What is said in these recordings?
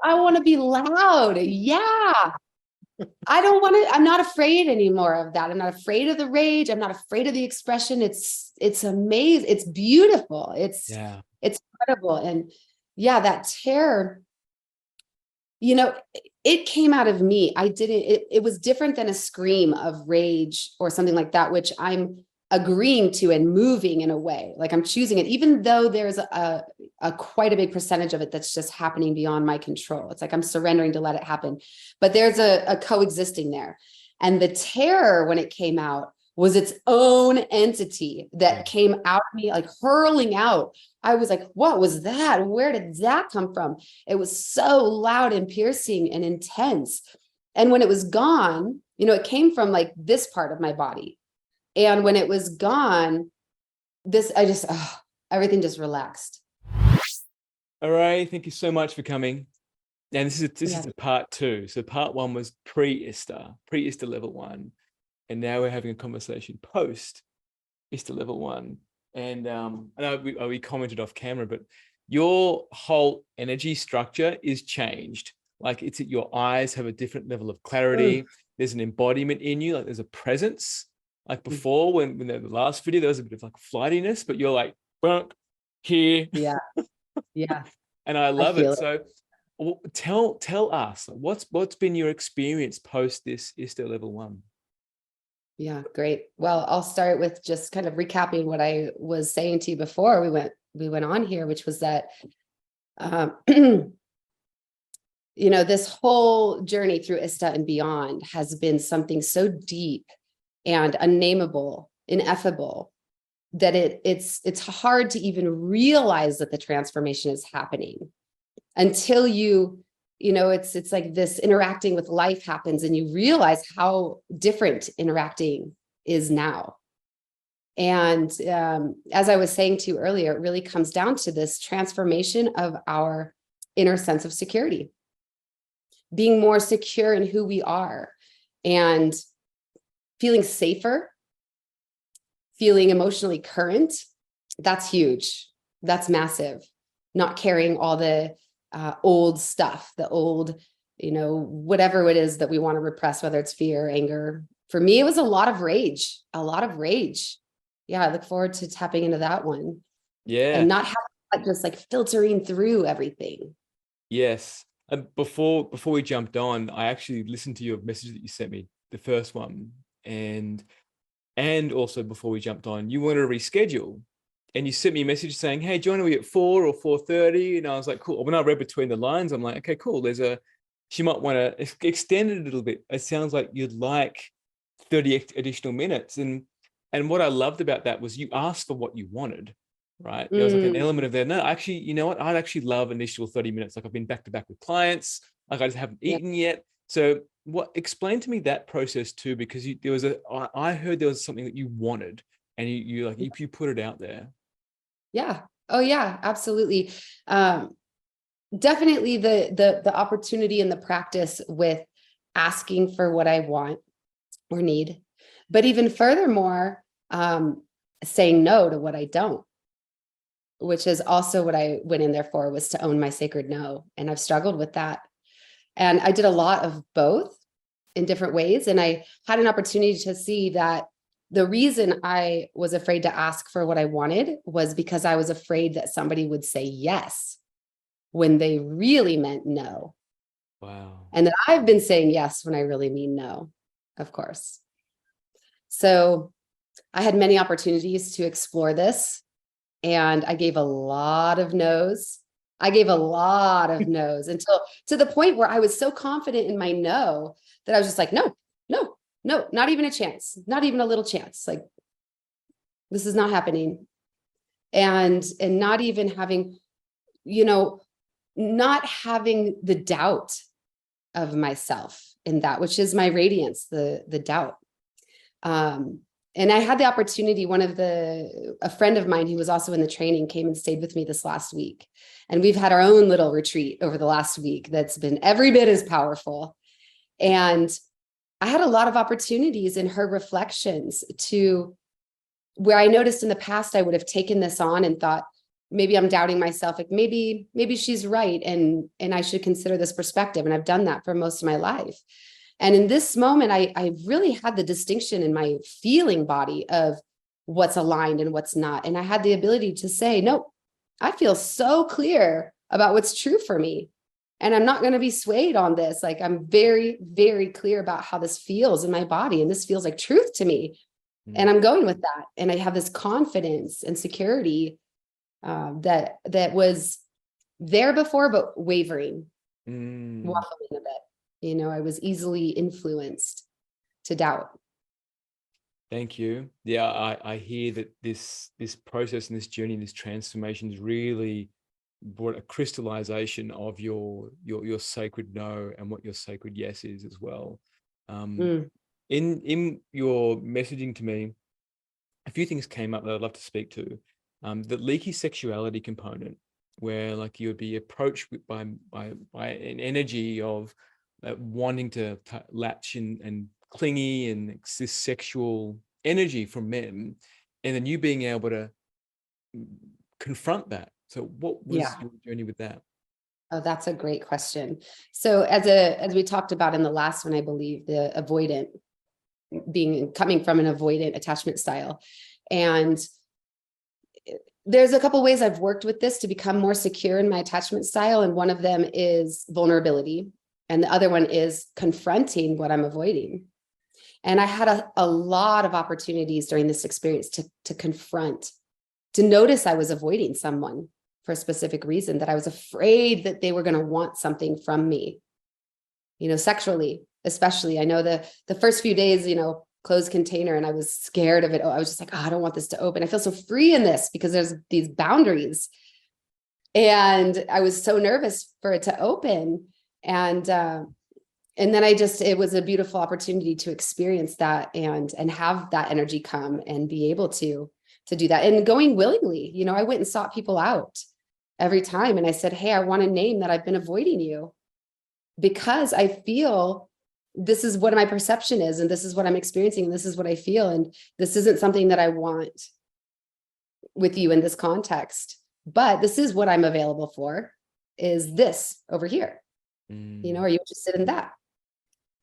I want to be loud. Yeah. I don't want to, I'm not afraid anymore of that. I'm not afraid of the rage. I'm not afraid of the expression. It's amazing. It's beautiful. It's incredible. And yeah, that terror, it came out of me. It was different than a scream of rage or something like that, which I'm agreeing to and moving in a way, like I'm choosing it, even though there's a quite a big percentage of it that's just happening beyond my control. It's like I'm surrendering to let it happen, but there's a coexisting there. And the terror, when it came out, was its own entity that came out of me, like hurling out. I was like, what was that? Where did that come from? It was so loud and piercing and intense. And when it was gone, it came from like this part of my body. And when it was gone, everything just relaxed. All right. Thank you so much for coming. And this is a part 2. So part 1 was pre-ISTA level 1. And now we're having a conversation post-ISTA level 1. And I know we commented off camera, but your whole energy structure is changed. Like your eyes have a different level of clarity. There's an embodiment in you. Like there's a presence. Like before, when the last video, there was a bit of like flightiness, but you're like, here. Yeah. And I love it. So tell us, what's been your experience post this ISTA level 1? Yeah, great. Well, I'll start with just kind of recapping what I was saying to you before we went on here, which was that, this whole journey through ISTA and beyond has been something so deep and unnameable, ineffable, that it's hard to even realize that the transformation is happening until it's like this interacting with life happens and you realize how different interacting is now. And as I was saying to you earlier, it really comes down to this transformation of our inner sense of security, being more secure in who we are and feeling safer, feeling emotionally current. That's huge. That's massive. Not carrying all the old stuff, the old, whatever it is that we want to repress, whether it's fear, anger. For me, it was a lot of rage. Yeah, I look forward to tapping into that one. Yeah. And not having that just like filtering through everything. Yes. And before we jumped on, I actually listened to your message that you sent me, the first one. And also before we jumped on, you wanted to reschedule. And you sent me a message saying, hey, join me at 4 or 4:30. And I was like, cool. When I read between the lines, I'm like, okay, cool. She might want to extend it a little bit. It sounds like you'd like 30 additional minutes. And what I loved about that was you asked for what you wanted, right? There was like an element of there. No, actually, you know what? I'd actually love initial 30 minutes. Like I've been back to back with clients. Like I just haven't eaten yet. So explain to me that process too, because I heard there was something that you wanted and you put it out there. Yeah. Oh yeah, absolutely. Definitely the opportunity and the practice with asking for what I want or need, but even furthermore, saying no to what I don't, which is also what I went in there for, was to own my sacred no. And I've struggled with that. And I did a lot of both in different ways. And I had an opportunity to see that the reason I was afraid to ask for what I wanted was because I was afraid that somebody would say yes when they really meant no. Wow. And that I've been saying yes when I really mean no, of course. So I had many opportunities to explore this, and I gave a lot of no's. Until to the point where I was so confident in my no that I was just like, no, not even a chance, not even a little chance. Like, this is not happening. And not even having, not having the doubt of myself in that, which is my radiance, the doubt. And I had the opportunity, a friend of mine who was also in the training came and stayed with me this last week. And we've had our own little retreat over the last week that's been every bit as powerful. And I had a lot of opportunities in her reflections to where I noticed in the past, I would have taken this on and thought, maybe I'm doubting myself, like maybe she's right, and I should consider this perspective. And I've done that for most of my life. And in this moment, I really had the distinction in my feeling body of what's aligned and what's not. And I had the ability to say, no, I feel so clear about what's true for me. And I'm not going to be swayed on this. Like, I'm very, very clear about how this feels in my body. And this feels like truth to me. And I'm going with that. And I have this confidence and security that was there before, but wavering, waffling a bit. You know, I was easily influenced to doubt. Thank you. Yeah, I hear that this process and this journey, this transformation has really brought a crystallization of your sacred no and what your sacred yes is as well. In your messaging to me, a few things came up that I'd love to speak to. The leaky sexuality component, where like you would be approached by an energy of wanting to latch and clingy and this sexual energy from men, and then you being able to confront that. So what was your journey with that? Oh, that's a great question. So as we talked about in the last one, I believe the avoidant coming from an avoidant attachment style. And there's a couple ways I've worked with this to become more secure in my attachment style. And one of them is vulnerability. And the other one is confronting what I'm avoiding. And I had a lot of opportunities during this experience to confront, to notice I was avoiding someone for a specific reason, that I was afraid that they were going to want something from me, you know, sexually, especially. I know the first few days, you know, closed container, and I was scared of it. Oh, I was just like, oh, I don't want this to open. I feel so free in this because there's these boundaries. And I was so nervous for it to open. And then it was a beautiful opportunity to experience that and have that energy come and be able to do that. And going willingly, you know, I went and sought people out every time. And I said, hey, I want to name that I've been avoiding you because I feel this is what my perception is, and this is what I'm experiencing, and this is what I feel. And this isn't something that I want with you in this context, but this is what I'm available for, is this over here. You know, are you interested in that?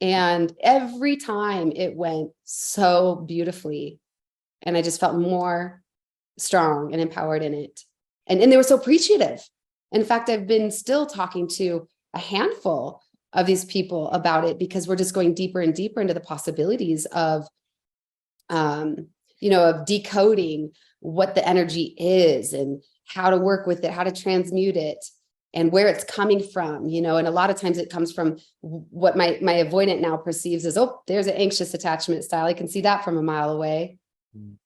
And every time it went so beautifully, and I just felt more strong and empowered in it. And they were so appreciative. In fact, I've been still talking to a handful of these people about it because we're just going deeper and deeper into the possibilities of, you know, of decoding what the energy is and how to work with it, how to transmute it, and where it's coming from, you know. And a lot of times it comes from what my avoidant now perceives as, oh, there's an anxious attachment style. I can see that from a mile away.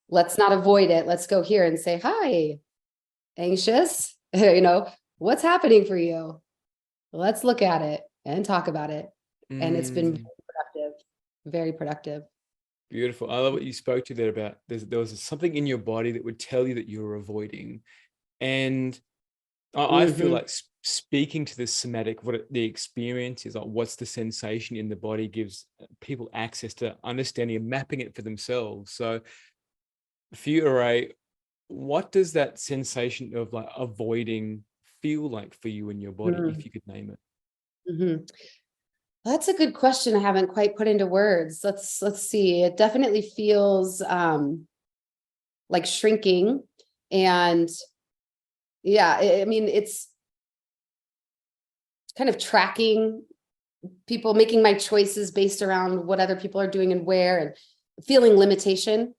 Let's not avoid it. Let's go here and say, hi, anxious, you know, what's happening for you? Let's look at it and talk about it. And it's been very productive, very productive. Beautiful. I love what you spoke to there about there was something in your body that would tell you that you were avoiding. And I feel like speaking to the somatic, what the experience is, like what's the sensation in the body, gives people access to understanding and mapping it for themselves. So for you, Ray, what does that sensation of like avoiding feel like for you in your body, if you could name it? That's a good question. I haven't quite put into words. Let's see. It definitely feels like shrinking. And yeah, I mean, it's kind of tracking people, making my choices based around what other people are doing and where, and feeling limitation,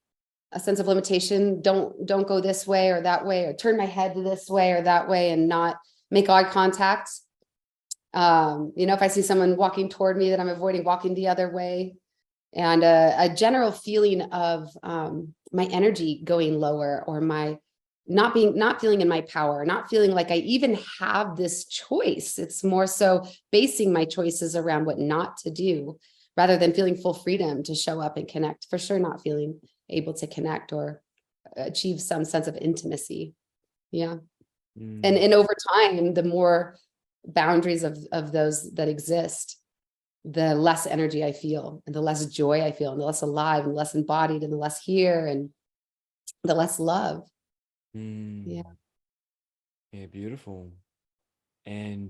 a sense of limitation. Don't go this way or that way, or turn my head this way or that way, and not make eye contact. You know, if I see someone walking toward me that I'm avoiding, walking the other way. And a general feeling of my energy going lower, or my not feeling in my power, not feeling like I even have this choice. It's more so basing my choices around what not to do, rather than feeling full freedom to show up and connect. For sure, not feeling able to connect or achieve some sense of intimacy. Yeah. And over time, the more boundaries of those that exist, the less energy I feel, and the less joy I feel, and the less alive and less embodied, and the less here, and the less love. Yeah. Yeah, beautiful. And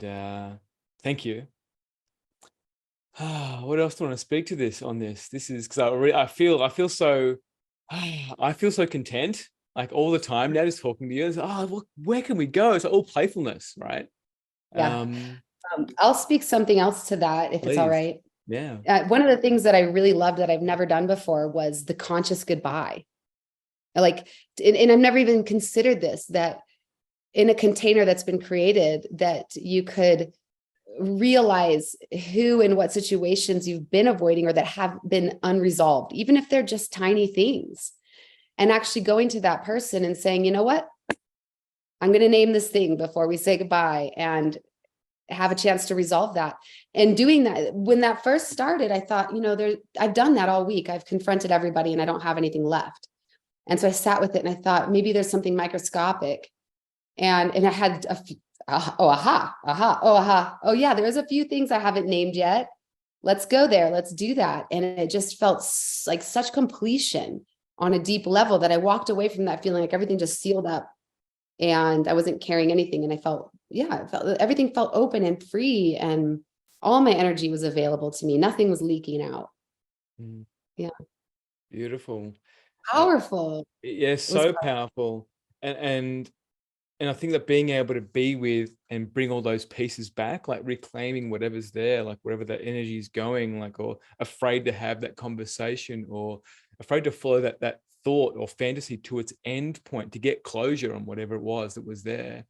thank you. What else do I want to speak to this on this? This is because I feel so I feel so content like all the time now just talking to you. It's, well, where can we go? It's all playfulness, right? Yeah. Um, I'll speak something else to that if it's all please. right. Yeah. One of the things that I really loved that I've never done before was the conscious goodbye. Like, and I've never even considered this, that in a container that's been created, that you could realize who and what situations you've been avoiding or that have been unresolved, even if they're just tiny things. And actually going to that person and saying, you know what, I'm going to name this thing before we say goodbye and have a chance to resolve that. And doing that, when that first started, I thought, I've done that all week. I've confronted everybody and I don't have anything left. And so I sat with it and I thought, maybe there's something microscopic. And I had a few, oh yeah, there's a few things I haven't named yet. Let's go there. Let's do that. And it just felt like such completion on a deep level that I walked away from that feeling like everything just sealed up and I wasn't carrying anything. And I felt everything felt open and free and all my energy was available to me. Nothing was leaking out. Mm, Yeah. beautiful. Powerful. Yeah, It was so powerful. And I think that being able to be with and bring all those pieces back, like reclaiming whatever's there, like wherever that energy is going, like, or afraid to have that conversation or afraid to follow that thought or fantasy to its end point to get closure on whatever it was that was there.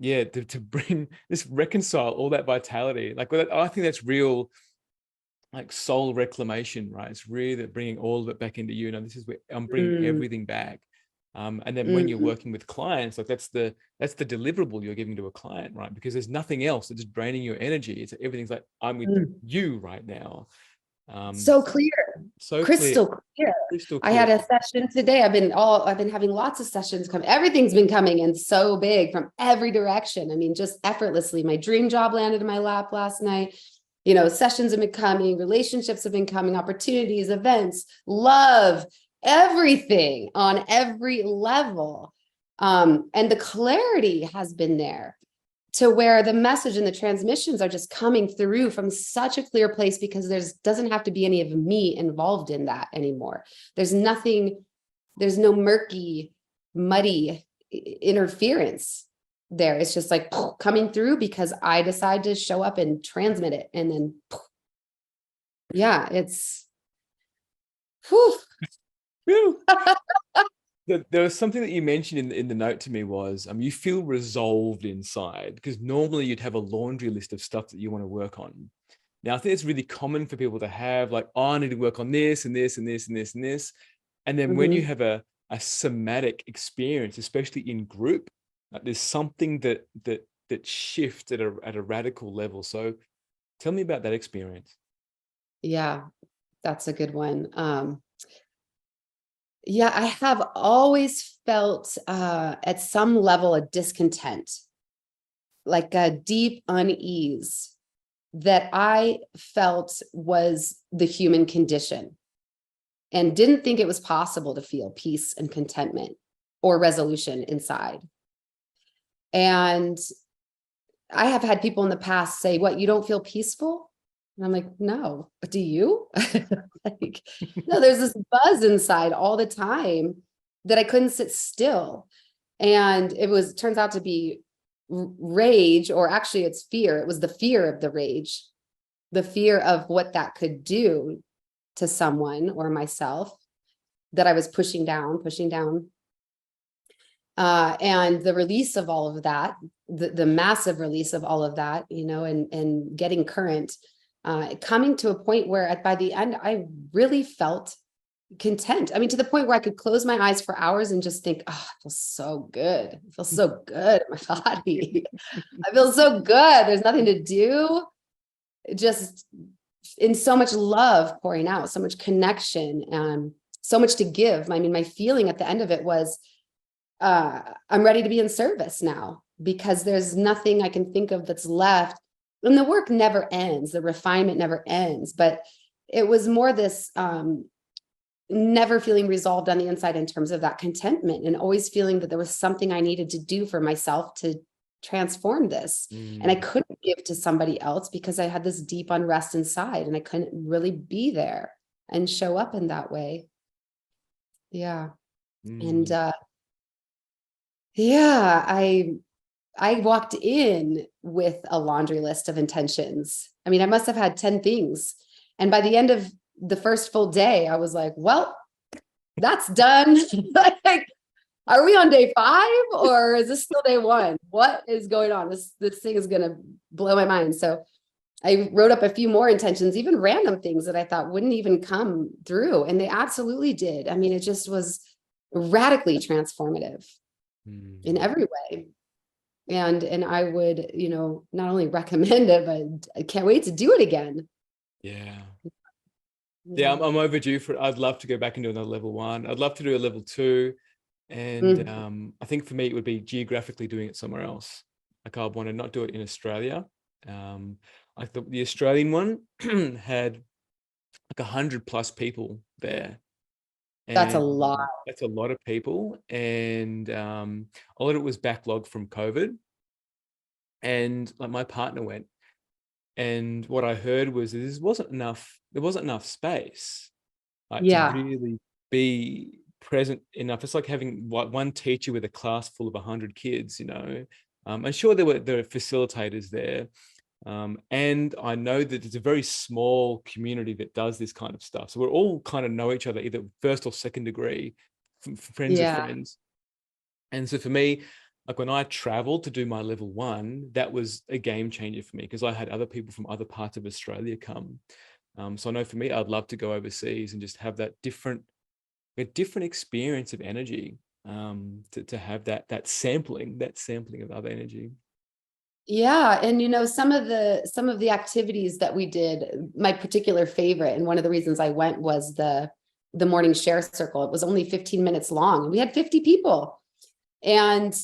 Yeah, to bring this, reconcile all that vitality. Like, I think that's real, like soul reclamation, right? It's really that bringing all of it back into you. Now, this is where I'm bringing everything back. And then when you're working with clients, like that's the deliverable you're giving to a client, right? Because there's nothing else that's draining your energy. It's everything's like, I'm with you right now. so clear, So clear, crystal clear. crystal I clear. had a session today. I've been having lots of sessions come. Everything's been coming in so big from every direction. I mean, just effortlessly. My dream job landed in my lap last night. Sessions have been coming, relationships have been coming, opportunities, events, love, everything on every level. And the clarity has been there to where the message and the transmissions are just coming through from such a clear place because doesn't have to be any of me involved in that anymore. There's no murky, muddy interference there. It's just like coming through because I decide to show up and transmit it. And then, yeah, it's, Whew. There was something that you mentioned in the note to me was you feel resolved inside, because normally you'd have a laundry list of stuff that you want to work on. Now, I think it's really common for people to have like, I need to work on this and this and this and this and this. And then when you have a somatic experience, especially in group, like there's something that shifts at a radical level. So tell me about that experience. yeah, that's a good one. Yeah, I have always felt at some level a discontent, like a deep unease that I felt was the human condition and didn't think it was possible to feel peace and contentment or resolution inside. And I have had people in the past say, what, you don't feel peaceful? And I'm like, no, but do you? Like, no, there's this buzz inside all the time that I couldn't sit still. And turns out to be rage, or actually it's fear. It was the fear of the rage, the fear of what that could do to someone or myself that I was pushing down. And the release of all of that, the massive release of all of that, and getting current, coming to a point where by the end, I really felt content. I mean, to the point where I could close my eyes for hours and just think, oh, I feel so good. I feel so good in my body. I feel so good. There's nothing to do. Just in so much love pouring out, so much connection, and so much to give. I mean, my feeling at the end of it was, I'm ready to be in service now, because there's nothing I can think of that's left. And the work never ends. The refinement never ends. But it was more this never feeling resolved on the inside in terms of that contentment, and always feeling that there was something I needed to do for myself to transform this. And I couldn't give to somebody else because I had this deep unrest inside, and I couldn't really be there and show up in that way. Yeah. And yeah, I walked in with a laundry list of intentions. I mean, I must have had 10 things. And by the end of the first full day, I was like, well, that's done. Like, are we on day 5 or is this still day 1? What is going on? This thing is going to blow my mind. So I wrote up a few more intentions, even random things that I thought wouldn't even come through. And they absolutely did. I mean, it just was radically transformative in every way. And I would, not only recommend it, but I can't wait to do it again. Yeah. Yeah, I'm overdue for it. I'd love to go back and do another level 1. I'd love to do a level 2. And I think for me, it would be geographically doing it somewhere else. Like I want to not do it in Australia. Like the Australian one had like 100+ people there. That's a lot. That's a lot of people. And a lot of it was backlogged from COVID. And like my partner went, and what I heard was there wasn't enough space, like to really be present enough. It's like having one teacher with a class full of 100 kids, and sure there were facilitators there. And I know that it's a very small community that does this kind of stuff. So we're all kind of know each other, either first or second degree, friends of friends. And so for me, like when I traveled to do my level 1, that was a game changer for me because I had other people from other parts of Australia come. So I know for me, I'd love to go overseas and just have that different experience of energy, to have that sampling of other energy. Yeah. And, some of the activities that we did, my particular favorite, and one of the reasons I went was the morning share circle. It was only 15 minutes long and we had 50 people. And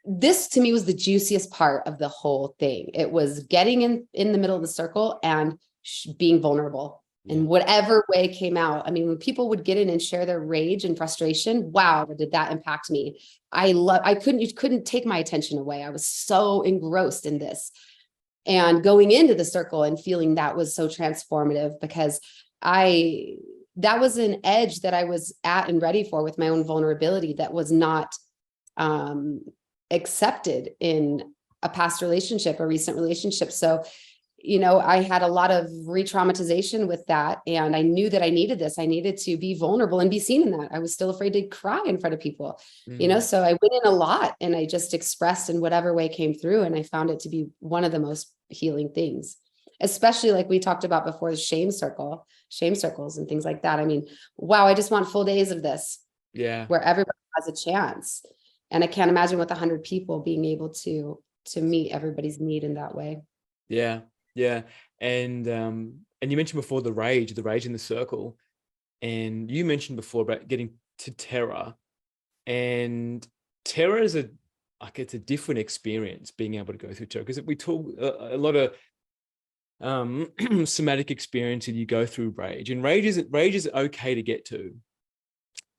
this to me was the juiciest part of the whole thing. It was getting in the middle of the circle and being vulnerable in whatever way came out. I mean, when people would get in and share their rage and frustration, wow, did that impact me? You couldn't take my attention away. I was so engrossed in this. And going into the circle and feeling that was so transformative because that was an edge that I was at and ready for with my own vulnerability that was not accepted in a past relationship, a recent relationship. So, I had a lot of re-traumatization with that. And I knew that I needed this. I needed to be vulnerable and be seen in that. I was still afraid to cry in front of people, so I went in a lot and I just expressed in whatever way came through. And I found it to be one of the most healing things, especially like we talked about before, the shame circles and things like that. I mean, wow, I just want full days of this. Yeah. Where everybody has a chance. And I can't imagine with 100 people being able to meet everybody's need in that way. Yeah. Yeah. And you mentioned before the rage in the circle, and you mentioned before about getting to terror, and terror is it's a different experience being able to go through terror, because we talk a lot of somatic experience, and you go through rage, and rage is okay to get to.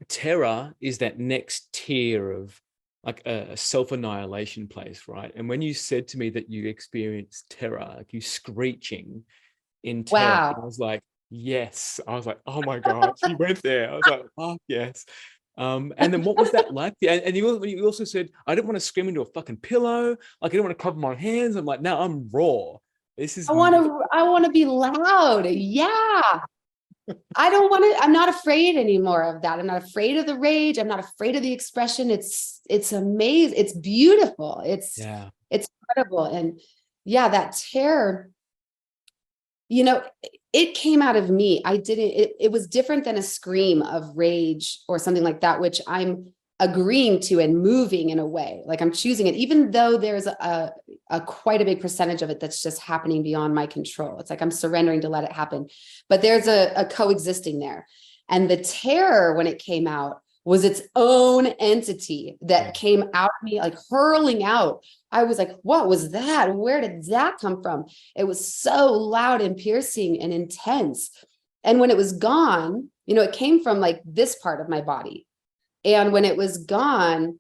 Terror is that next tier of like a self-annihilation place, right? And when you said to me that you experienced terror, like you screeching in terror, Wow. I was like, yes. I was like, oh my God, she went there. I was like, oh yes. And then what was that like? And you also said, I didn't want to scream into a fucking pillow. Like I didn't want to cover my hands. I'm like, no, I'm raw. I want to be loud. Yeah. I'm not afraid anymore of that. I'm not afraid of the rage. I'm not afraid of the expression. It's amazing. It's beautiful. It's incredible. And that terror, it came out of me. It was different than a scream of rage or something like that, which I'm agreeing to and moving in a way, like I'm choosing it, even though there's a quite a big percentage of it that's just happening beyond my control. It's like I'm surrendering to let it happen, but there's a coexisting there. And the terror, when it came out, was its own entity that came out of me, like hurling out. I was like, what was that? Where did that come from? It was so loud and piercing and intense. And when it was gone, you know, it came from like this part of my body. And when it was gone,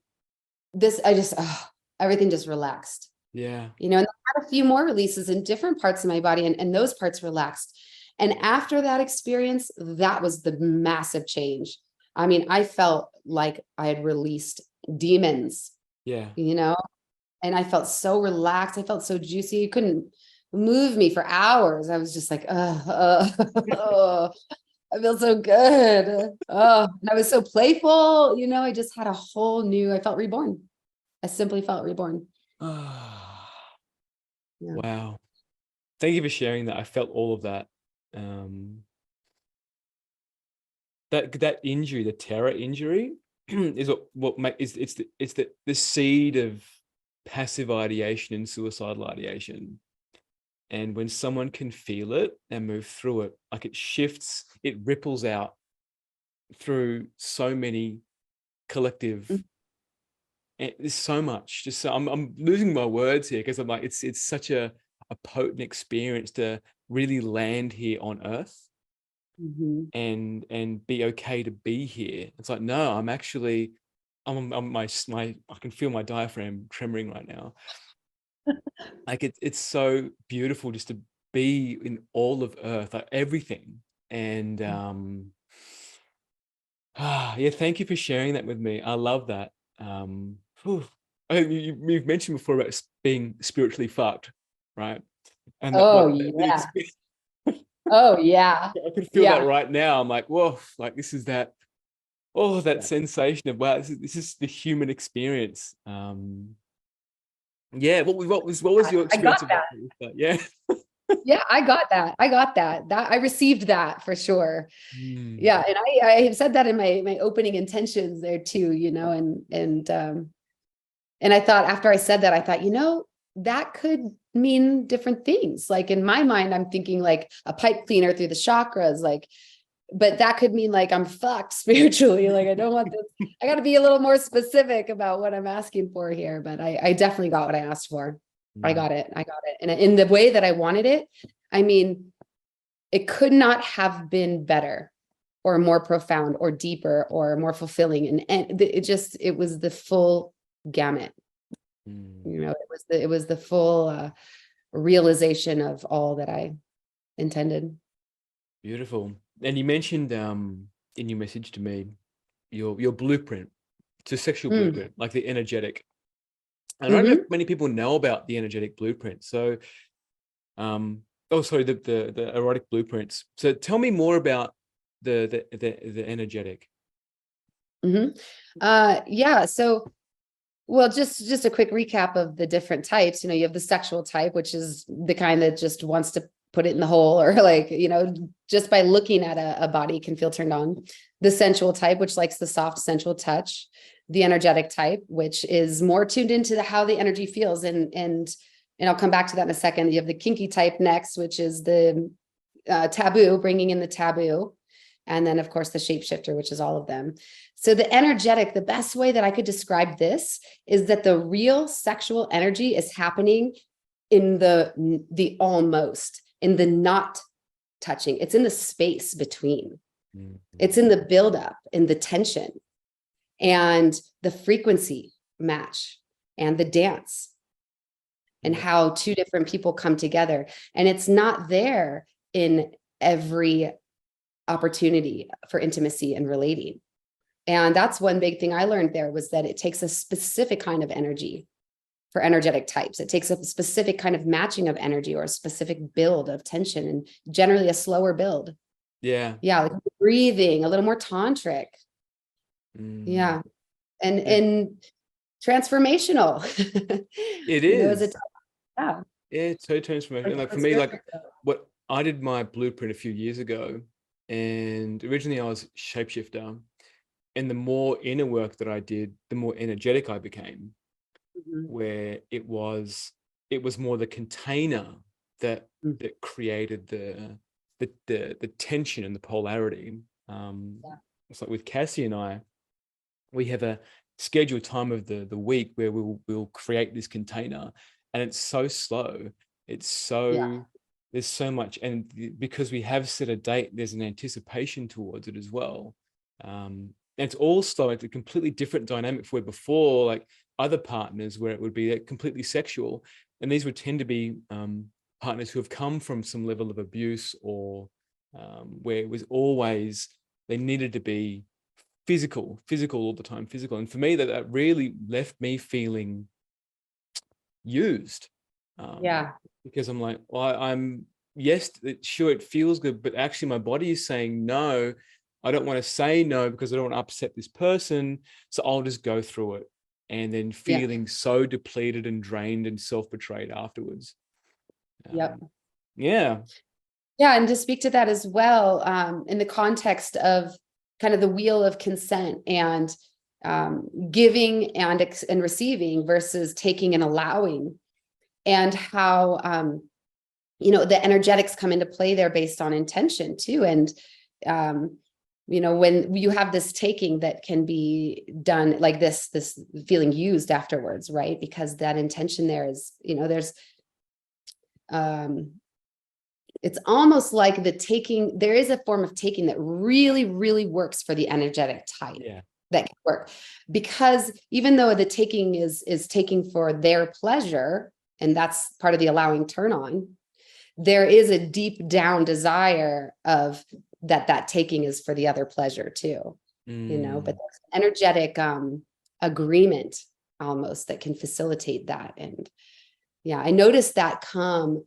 everything just relaxed, Yeah. you know, and I had a few more releases in different parts of my body, and those parts relaxed. And after that experience, that was the massive change. I mean, I felt like I had released demons, Yeah. you know, and I felt so relaxed. I felt so juicy. You couldn't move me for hours. I was just like, oh, I feel so good. Oh, and I was so playful. You know, I just had a whole new, I felt reborn. I simply felt reborn. Yeah. Wow. Thank you for sharing that. I felt all of that. Um, that injury, the terror injury, is what make it's the seed of passive ideation and suicidal ideation. And when someone can feel it and move through it, like it shifts, it ripples out through so many collective. And there's so much. Just so I'm losing my words here, because I'm like, it's such a potent experience to really land here on Earth Mhm. and be okay to be here. It's like, no, I'm actually, I'm my I can feel my diaphragm tremoring right now. Like it's so beautiful just to be in all of Earth, like everything. And yeah, thank you for sharing that with me. I love that. Whew. You've mentioned before about being spiritually fucked, right? And that Oh, like the yeah. experience, Oh, yeah. I can feel that Yeah. right now. I'm like, whoa, like this is that, oh, that Yeah. sensation of wow, this is the human experience. Yeah, what was your I got experience of that. that? Yeah. Yeah, I got that. I got that. That I received that for sure. Mm, Yeah, and I have said that in my opening intentions there too, you know, and I thought after I said that, I thought, you know, that could mean different things. Like in my mind, I'm thinking like a pipe cleaner through the chakras, like, but that could mean like I'm fucked spiritually. Like I don't want this. I got to be a little more specific about what I'm asking for here. But I definitely got what I asked for. I mm, got it. I got it. And in the way that I wanted it, I mean, it could not have been better or more profound or deeper or more fulfilling. And it was the full gamut. mm. You know, it was the full realization of all that I intended. Beautiful. And you mentioned in your message to me your blueprint, it's a sexual Mm. blueprint, like the energetic. And I don't know Hmm. if many people know about the energetic blueprint. So oh sorry, the erotic blueprints. So tell me more about the energetic. Hmm. Yeah. So, well, just a quick recap of the different types. You know, you have the sexual type, which is the kind that just wants to put it in the hole, or like, you know, just by looking at a body can feel turned on. The sensual type, which likes the soft sensual touch. The energetic type, which is more tuned into how the energy feels. And I'll come back to that in a second. You have the kinky type next, which is the taboo, bringing in the taboo. And then, of course, the shapeshifter, which is all of them. So the energetic, the best way that I could describe this is that the real sexual energy is happening in the almost, in the not touching. It's in the space between. It's in the buildup, in the tension, and the frequency match, and the dance, and Yeah. how two different people come together. And it's not there in every opportunity for intimacy and relating. And that's one big thing I learned there, was that it takes a specific kind of energy for energetic types. It takes a specific kind of matching of energy or a specific build of tension, and generally a slower build. Yeah. Yeah, like breathing, a little more tantric. Mm. Yeah. And Yeah. and transformational. It You know, as a is. yeah. Yeah, it's so transformational. Like for me, like what I did my blueprint a few years ago, and originally I was shapeshifter, and the more inner work that I did, the more energetic I became, Mhm. where it was more the container that Mhm. that created the tension and the polarity. Yeah. It's like with Cassie and I, we have a scheduled time of the week where we'll create this container, and it's so slow. It's Yeah. so there's so much, and because we have set a date, there's an anticipation towards it as well. And it's also like a completely different dynamic for where before, like other partners where it would be completely sexual, and these would tend to be partners who have come from some level of abuse, or where it was always, they needed to be physical all the time, physical. And for me, that really left me feeling used. Yeah. Because I'm like, well, I'm, yes, sure, it feels good, but actually my body is saying no. I don't want to say no because I don't want to upset this person. So I'll just go through it, and then Yeah. feeling so depleted and drained and self-betrayed afterwards. Yep. Yeah. Yeah. And to speak to that as well, in the context of kind of the wheel of consent and giving and receiving versus taking and allowing, and how the energetics come into play there based on intention too. And when you have this taking that can be done like this feeling used afterwards, right? Because that intention there is, there's it's almost like the taking, there is a form of taking that really, really works for the energetic type. Yeah. That can work, because even though the taking is taking for their pleasure, and that's part of the allowing turn on, there is a deep down desire of that taking is for the other pleasure too, but there's an energetic agreement almost that can facilitate that. And yeah, I noticed that come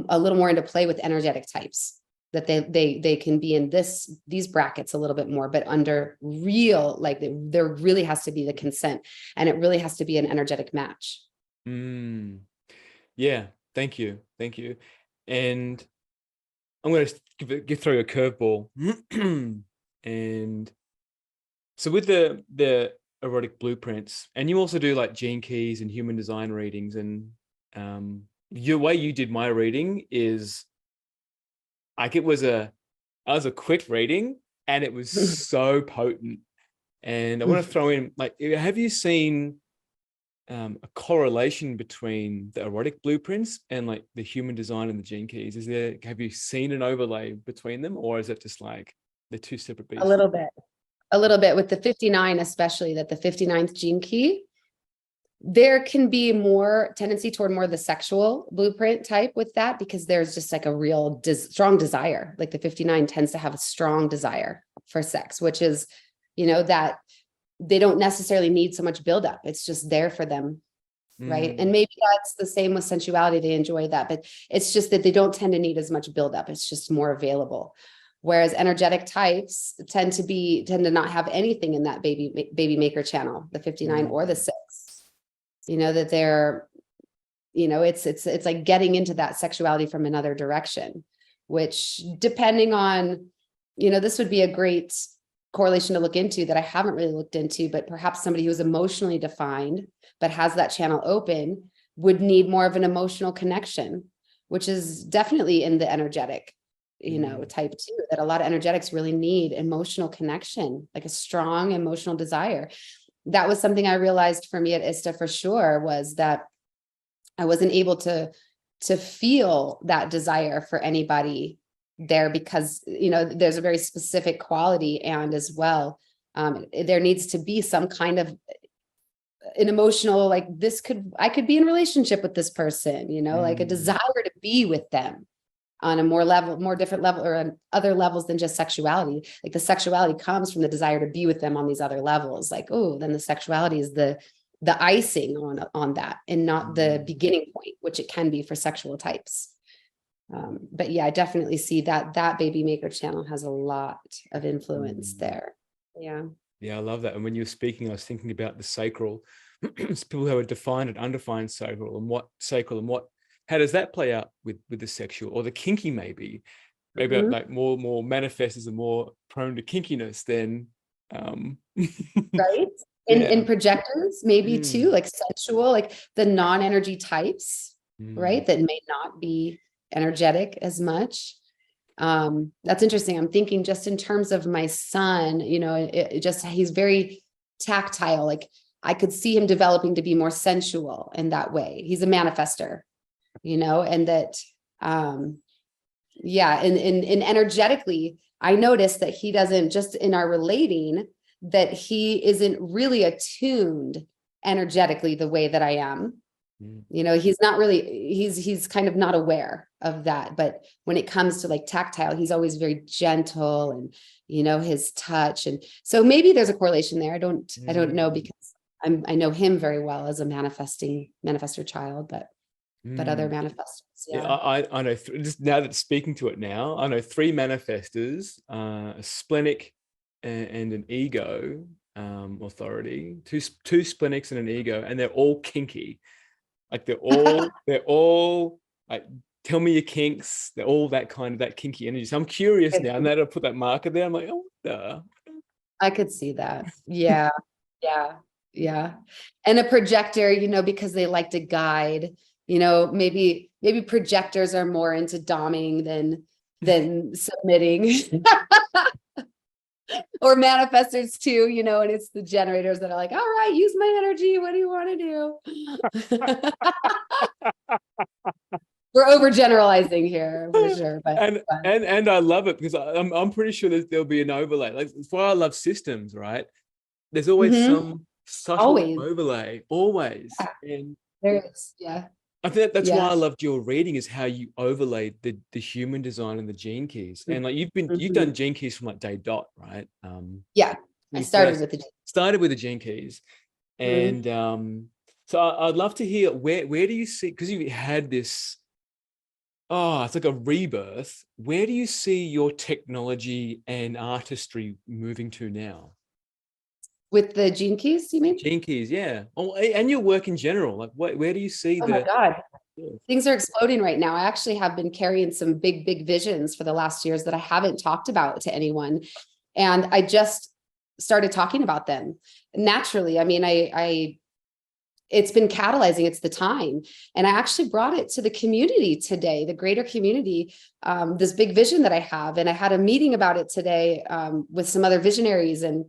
a little more into play with energetic types, that they can be in these brackets a little bit more, but under real, like there really has to be the consent, and it really has to be an energetic match. Yeah, thank you. And I'm going to throw you a curveball. And so with the erotic blueprints, and you also do like gene keys and human design readings, and your way you did my reading is like, it was a quick reading, and it was so potent. And I want to throw in, like, have you seen a correlation between the erotic blueprints and like the human design and the gene keys? Have you seen an overlay between them, or is it just like they're two separate beasts? A little bit with the 59, especially that the 59th gene key, there can be more tendency toward more the sexual blueprint type with that, because there's just like a real strong desire. Like the 59 tends to have a strong desire for sex, which is, that they don't necessarily need so much buildup. It's just there for them. Right. And maybe that's the same with sensuality. They enjoy that, but it's just that they don't tend to need as much buildup. It's just more available. Whereas energetic types tend to not have anything in that baby maker channel, the 59 or the 6, that they're, it's like getting into that sexuality from another direction, which, depending on, this would be a great correlation to look into that I haven't really looked into, but perhaps somebody who's emotionally defined but has that channel open would need more of an emotional connection, which is definitely in the energetic, type 2, that a lot of energetics really need emotional connection, like a strong emotional desire. That was something I realized for me at ISTA for sure, was that I wasn't able to feel that desire for anybody there, because, there's a very specific quality, and as well, there needs to be some kind of an emotional, like I could be in a relationship with this person, like a desire to be with them on a more different level, or on other levels than just sexuality. Like the sexuality comes from the desire to be with them on these other levels. Like, oh, then the sexuality is the icing on that, and not the beginning point, which it can be for sexual types. But yeah, I definitely see that baby maker channel has a lot of influence there. Yeah. Yeah, I love that. And when you were speaking, I was thinking about the sacral. People who are defined and undefined sacral, and how does that play out with the sexual or the kinky? Maybe like more manifest as a more prone to kinkiness than right. In projectors, maybe too, like sensual, like the non-energy types, right, that may not be energetic as much. That's interesting. I'm thinking just in terms of my son, he's very tactile. Like I could see him developing to be more sensual in that way. He's a manifester, and that, Yeah. And energetically, I noticed that he doesn't, just in our relating, that he isn't really attuned energetically the way that I am. Mm. You know, he's not really, he's kind of not aware of that. But when it comes to like tactile, he's always very gentle, and, you know, his touch. And so maybe there's a correlation there. I don't know, because I know him very well as a manifestor child, but other Mm. manifestors. Yeah, Yeah. I know just now that speaking to it now, I know three manifestors, a splenic and an ego authority, two splenics and an ego, and they're all kinky. Like they're all like, tell me your kinks. They're all that kind of that kinky energy. So I'm curious now. Now that I put that marker there, I'm like, oh, what I could see that. Yeah. Yeah. Yeah. And a projector, you know, because they like to guide, you know, maybe projectors are more into doming than submitting. Or manifestors too, you know, and it's the generators that are like, all right, use my energy. What do you want to do? We're overgeneralizing here for sure, but and I love it because I'm pretty sure there'll be an overlay. Like, that's why I love systems, right? There's always some subtle always overlay, always. And there is. Yeah. I think that's why Yeah. I loved your reading, is how you overlaid the human design and the gene keys. And like you've done gene keys from like day dot, right? Yeah. I You started first with the started with the gene keys. And so I'd love to hear where do you see, because you had this, oh, it's like a rebirth. Where do you see your technology and artistry moving to now? with the gene keys, you mean? Gene keys, yeah. Oh, and your work in general. Like, where do you see Oh my the? God. Yeah. Things are exploding right now. I actually have been carrying some big visions for the last years that I haven't talked about to anyone. And I just started talking about them naturally. I mean, it's been catalyzing. It's the time. And I actually brought it to the community today, the greater community, this big vision that I have. And I had a meeting about it today with some other visionaries. And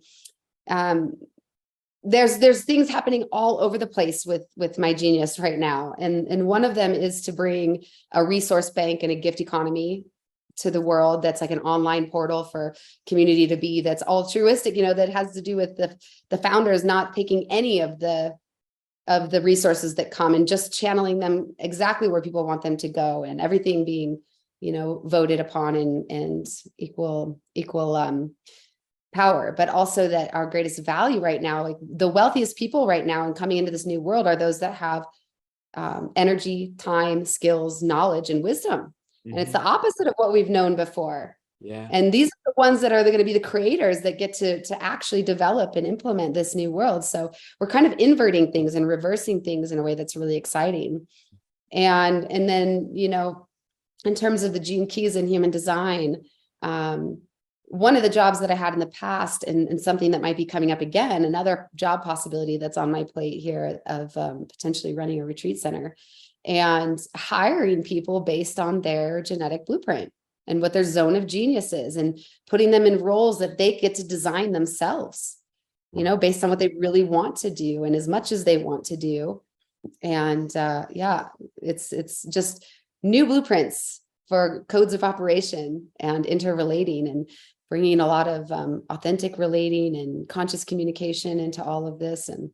there's things happening all over the place with my genius right now. And one of them is to bring a resource bank and a gift economy to the world. That's like an online portal for community to be, that's altruistic, you know, that has to do with the founders not taking any of the resources that come and just channeling them exactly where people want them to go, and everything being, you know, voted upon and equal power. But also that our greatest value right now, like the wealthiest people right now and coming into this new world, are those that have energy, time, skills, knowledge, and wisdom. And it's the opposite of what we've known before. Yeah. And these are the ones that are going to be the creators that get to actually develop and implement this new world. So we're kind of inverting things and reversing things in a way that's really exciting. And then, you know, in terms of the gene keys and human design, one of the jobs that I had in the past, and something that might be coming up again, another job possibility that's on my plate here of potentially running a retreat center and hiring people based on their genetic blueprint and what their zone of genius is, and putting them in roles that they get to design themselves, you know, based on what they really want to do and as much as they want to do. And yeah, it's just new blueprints for codes of operation and interrelating, and bringing a lot of authentic relating and conscious communication into all of this. And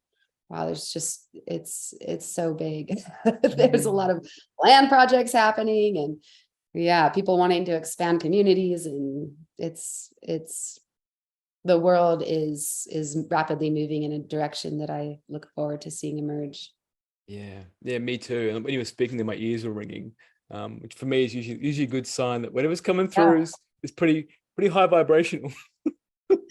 wow, there's just, it's so big. There's a lot of land projects happening, and yeah, people wanting to expand communities, and it's the world is rapidly moving in a direction that I look forward to seeing emerge. Yeah, me too. And when you were speaking, then my ears were ringing, which for me is usually a good sign that whatever's coming through is pretty high vibrational.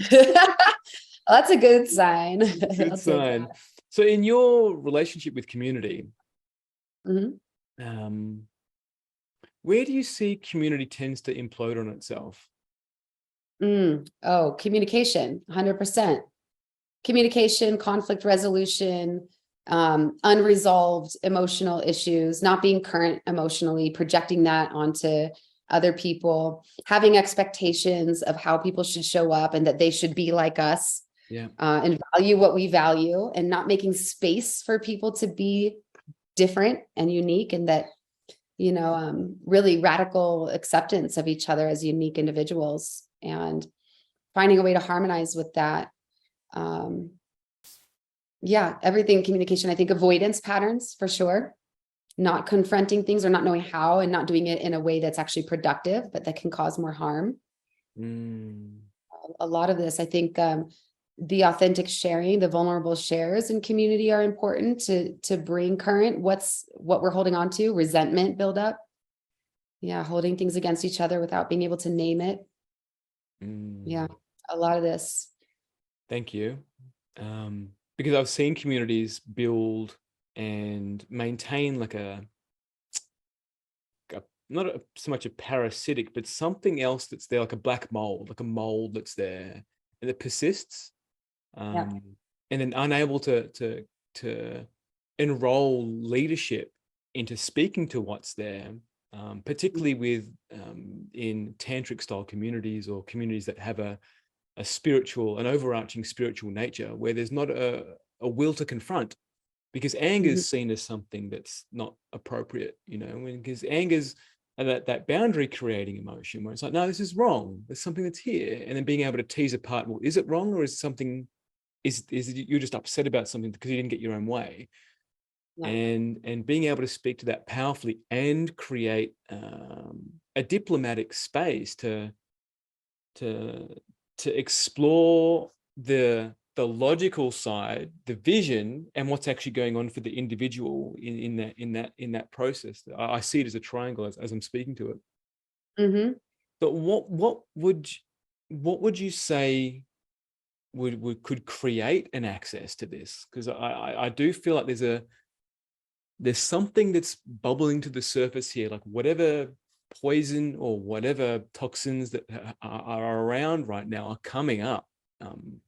That's a good sign. Good sign. So in your relationship with community, where do you see community tends to implode on itself? Oh, communication, 100%. Communication, conflict resolution, unresolved emotional issues, not being current emotionally, projecting that onto other people, having expectations of how people should show up and that they should be like us, and value what we value, and not making space for people to be different and unique, and that, really radical acceptance of each other as unique individuals, and finding a way to harmonize with that. Yeah, everything communication, I think avoidance patterns for sure, not confronting things or not knowing how, and not doing it in a way that's actually productive, but that can cause more harm. A lot of this, I think, the authentic sharing, the vulnerable shares in community are important to bring current what we're holding on to, resentment buildup. Yeah, holding things against each other without being able to name it. Yeah, a lot of this. Thank you. Because I've seen communities build and maintain like not so much a parasitic, but something else that's there, like a black mold, like a mold that's there and it persists. Yeah. And then unable to enroll leadership into speaking to what's there, particularly with in tantric style communities or communities that have a spiritual, an overarching spiritual nature, where there's not a will to confront, because anger is seen as something that's not appropriate, because anger's that boundary creating emotion where it's like, no, this is wrong. There's something that's here. And then being able to tease apart, well, is it wrong, or is something, is you're just upset about something because you didn't get your own way? Yeah. And being able to speak to that powerfully and create a diplomatic space to explore the logical side, the vision, and what's actually going on for the individual in that process. I see it as a triangle as I'm speaking to it. But what would you say could create an access to this? Because I do feel like there's something that's bubbling to the surface here, like whatever poison or whatever toxins that are around right now are coming up.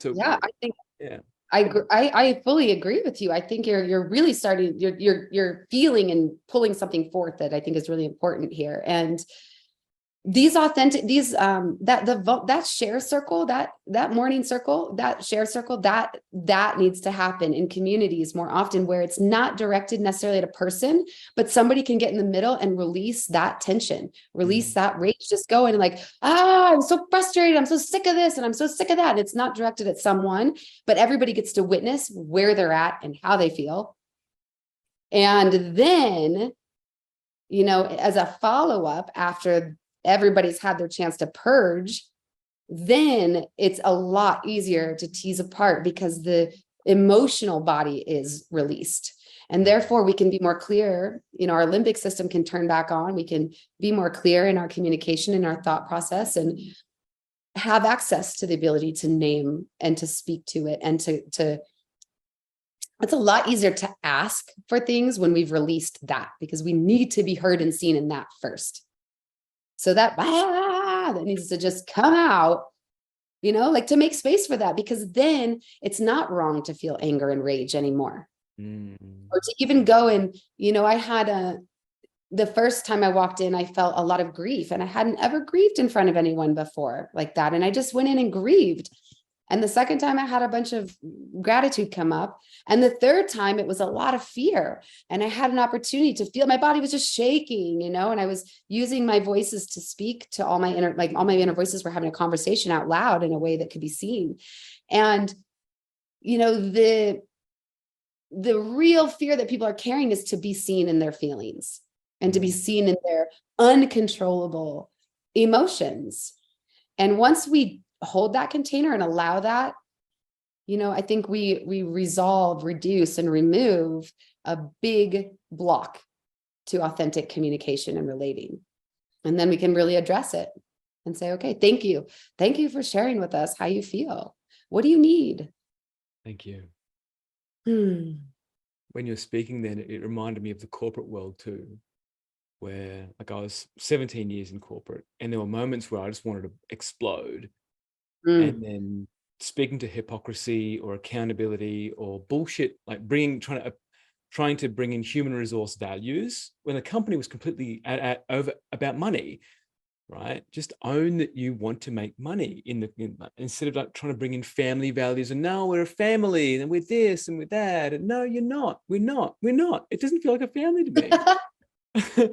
Yeah, I think, yeah, I fully agree with you. I think you're really starting, you're feeling and pulling something forth that I think is really important here. And these authentic, that share circle, that morning circle, that share circle, that needs to happen in communities more often, where it's not directed necessarily at a person, but somebody can get in the middle and release that tension, release that rage, just go in and like, I'm so frustrated, I'm so sick of this, and I'm so sick of that. And it's not directed at someone, but everybody gets to witness where they're at and how they feel. And then, as a follow-up, after everybody's had their chance to purge, then it's a lot easier to tease apart, because the emotional body is released. And therefore we can be more clear, our limbic system can turn back on. We can be more clear in our communication, in our thought process, and have access to the ability to name and to speak to it. And to it's a lot easier to ask for things when we've released that, because we need to be heard and seen in that first. So that needs to just come out, like to make space for that, because then it's not wrong to feel anger and rage anymore. Or to even go and, I had the first time I walked in, I felt a lot of grief, and I hadn't ever grieved in front of anyone before like that. And I just went in and grieved. And the second time I had a bunch of gratitude come up. And the third time it was a lot of fear. And I had an opportunity to feel, my body was just shaking, and I was using my voices to speak to all my inner voices were having a conversation out loud in a way that could be seen. And, the real fear that people are carrying is to be seen in their feelings and to be seen in their uncontrollable emotions. And once we hold that container and allow that, I think we resolve, reduce, and remove a big block to authentic communication and relating. And then we can really address it and say, okay, thank you. Thank you for sharing with us how you feel. What do you need? Thank you. When you're speaking then, it reminded me of the corporate world too, where like I was 17 years in corporate, and there were moments where I just wanted to explode. And then speaking to hypocrisy or accountability or bullshit, like trying to bring in human resource values when the company was completely over about money, right? Just own that you want to make money instead of like trying to bring in family values and no, we're a family and we're this and we're that. And no, you're not. We're not. It doesn't feel like a family to me.